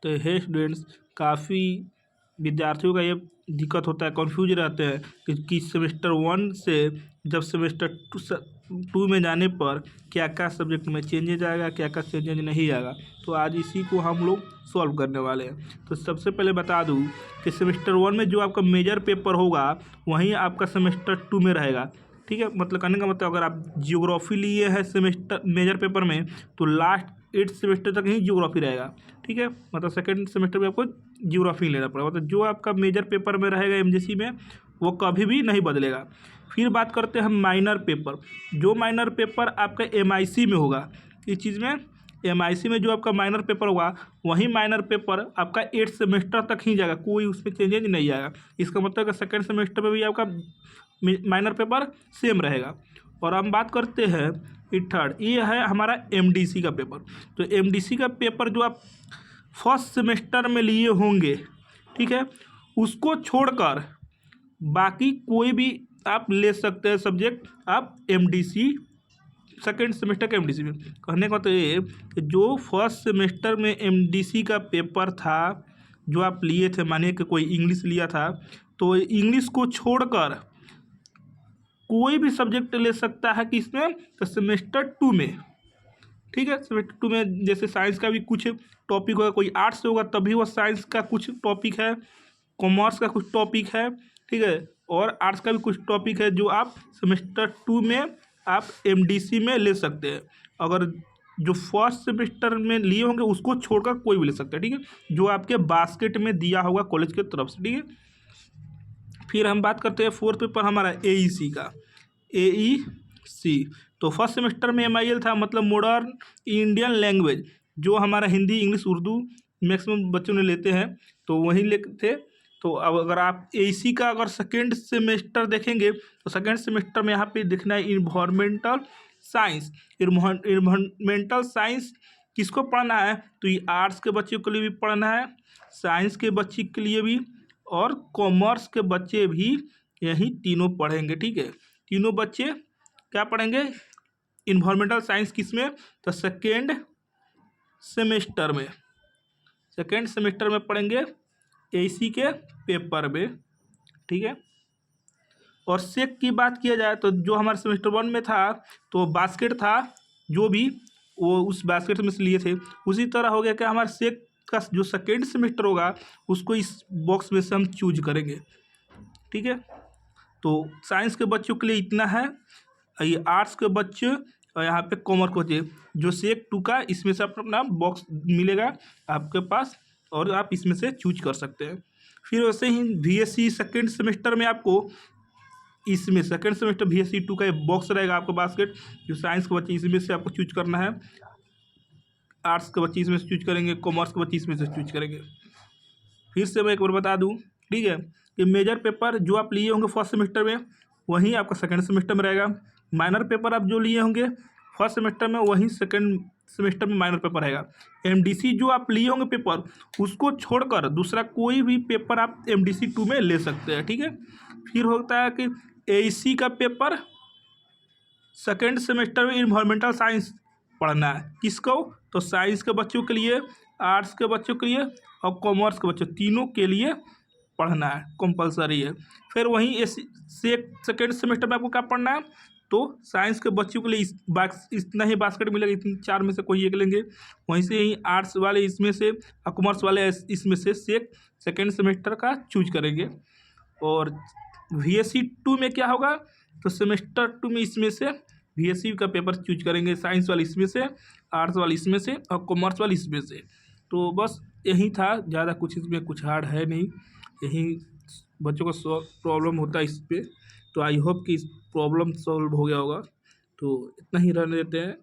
तो हे स्टूडेंट्स, काफ़ी विद्यार्थियों का ये दिक्कत होता है, कन्फ्यूज रहते हैं कि सेमेस्टर 1 से जब सेमेस्टर 2 में जाने पर क्या क्या सब्जेक्ट में चेंजेज आएगा, क्या क्या चेंजेज नहीं आएगा। तो आज इसी को हम लोग सॉल्व करने वाले हैं। तो सबसे पहले बता दूं कि सेमेस्टर 1 में जो आपका मेजर पेपर होगा वहीं आपका सेमेस्टर 2 में रहेगा। ठीक है, मतलब कहने का मतलब अगर आप जियोग्राफी लिए हैं सेमेस्टर मेजर पेपर में तो लास्ट 8 सेमेस्टर तक ही जियोग्राफी रहेगा। ठीक है, मतलब सेकेंड सेमेस्टर में आपको जियोग्राफी लेना पड़ेगा, मतलब जो आपका मेजर पेपर में रहेगा एमजीसी में वो कभी भी नहीं बदलेगा। फिर बात करते हैं हम माइनर पेपर। जो माइनर पेपर आपका एमआईसी में होगा, इस चीज़ में एमआईसी में जो आपका माइनर पेपर होगा वही माइनर पेपर आपका 8 सेमेस्टर तक ही जाएगा, कोई उसमें चेंजेज नहीं आएगा। इसका मतलब कि सेकेंड सेमेस्टर में भी आपका माइनर पेपर सेम रहेगा। और हम बात करते हैं थर्ड, ये है हमारा एमडीसी का पेपर। तो एमडीसी का पेपर जो आप फर्स्ट सेमेस्टर में लिए होंगे, ठीक है, उसको छोड़कर बाकी कोई भी आप ले सकते हैं सब्जेक्ट आप एमडीसी सेकेंड सेमेस्टर के एमडीसी में। कहने का तो ये कि जो फर्स्ट सेमेस्टर में एमडीसी का पेपर था जो आप लिए थे, मानिए कि कोई इंग्लिश लिया था तो इंग्लिश को छोड़कर कोई भी सब्जेक्ट ले सकता है कि इसमें तो सेमेस्टर 2 में। ठीक है, सेमेस्टर 2 में जैसे साइंस का भी कुछ टॉपिक होगा, कोई आर्ट्स होगा तभी वो साइंस का कुछ टॉपिक है, कॉमर्स का कुछ टॉपिक है, ठीक है, और आर्ट्स का भी कुछ टॉपिक है जो आप सेमेस्टर 2 में आप एमडीसी में ले सकते हैं। अगर जो फर्स्ट सेमेस्टर में लिए होंगे उसको छोड़कर कोई भी ले सकता है। ठीक है, जो आपके बास्केट में दिया होगा कॉलेज के तरफ से। ठीक है, फिर हम बात करते हैं फोर्थ पेपर हमारा एईसी का। एईसी तो फर्स्ट सेमेस्टर में एमआईएल था, मतलब मॉडर्न इंडियन लैंग्वेज, जो हमारा हिंदी इंग्लिश उर्दू मैक्सिमम बच्चों ने लेते हैं तो वही लेते थे। तो अब अगर आप एईसी का अगर सेकेंड सेमेस्टर देखेंगे तो सेकेंड सेमेस्टर में यहाँ पे देखना है इन्वायरमेंटल साइंस। इन्वायरमेंटल साइंस किसको पढ़ना है, तो ये आर्ट्स के बच्चों के लिए भी पढ़ना है, साइंस के बच्चे के लिए भी, और कॉमर्स के बच्चे भी यही तीनों पढ़ेंगे। ठीक है, तीनों बच्चे क्या पढ़ेंगे, इन्वायरमेंटल साइंस किसमें, तो सेकेंड सेमेस्टर में, सेकेंड सेमेस्टर में पढ़ेंगे एसी के पेपर में। ठीक है, और सेक की बात किया जाए तो जो हमारे सेमेस्टर 1 में था तो बास्केट था, जो भी वो उस बास्केट में से लिए थे उसी तरह हो गया कि हमारे सेक का जो सेकेंड सेमेस्टर होगा उसको इस बॉक्स में से हम चूज करेंगे। ठीक है, तो साइंस के बच्चों के लिए इतना है, ये आर्ट्स के बच्चे और यहाँ पे कॉमर्स के बच्चे जो सेक 2 का इसमें से अपना बॉक्स मिलेगा आपके पास और आप इसमें से चूज कर सकते हैं। फिर वैसे ही बीएससी सेकेंड सेमेस्टर में आपको इसमें सेकेंड सेमेस्टर बीएससी 2 का एक बॉक्स रहेगा आपका बास्केट, जो साइंस के बच्चे इसमें से आपको चूज करना है, आर्ट्स के बच्चे इसमें से चूज करेंगे, कॉमर्स के बच्चे इसमें से चूज करेंगे। फिर से मैं एक बार बता दूं, ठीक है, कि मेजर पेपर जो आप लिए होंगे फर्स्ट सेमेस्टर में वहीं आपका सेकेंड सेमेस्टर में रहेगा। माइनर पेपर आप जो लिए होंगे फर्स्ट सेमेस्टर में वहीं सेकेंड सेमेस्टर में माइनर पेपर रहेगा। एमडीसी जो आप लिए होंगे पेपर उसको छोड़कर दूसरा कोई भी पेपर आप एमडीसी 2 में ले सकते हैं। ठीक है, फिर होता है कि एईसी का पेपर सेकेंड सेमेस्टर में इन्वायरमेंटल साइंस पढ़ना है, किसको, तो साइंस के बच्चों के लिए, आर्ट्स के बच्चों के लिए और कॉमर्स के बच्चों तीनों के लिए पढ़ना है, कंपलसरी है। फिर वहीं सेकेंड सेमेस्टर में आपको क्या पढ़ना है, तो साइंस के बच्चों के लिए इतना ही बास्केट मिलेगा, इन 4 में से कोई एक लेंगे। वहीं से ही आर्ट्स वाले इसमें से और कॉमर्स वाले इसमें से सेकेंड सेमेस्टर का चूज करेंगे। और VSC 2 में क्या होगा, तो सेमेस्टर 2 में इसमें से VSC का पेपर चूज करेंगे, साइंस वाले इसमें से, आर्ट्स वाले इसमें से और कॉमर्स वाले इसमें से। तो बस यही था, ज़्यादा कुछ इसमें कुछ हार्ड है नहीं, यही बच्चों को प्रॉब्लम होता है इस पर। तो आई होप कि इस प्रॉब्लम सॉल्व हो गया होगा, तो इतना ही रहने देते हैं।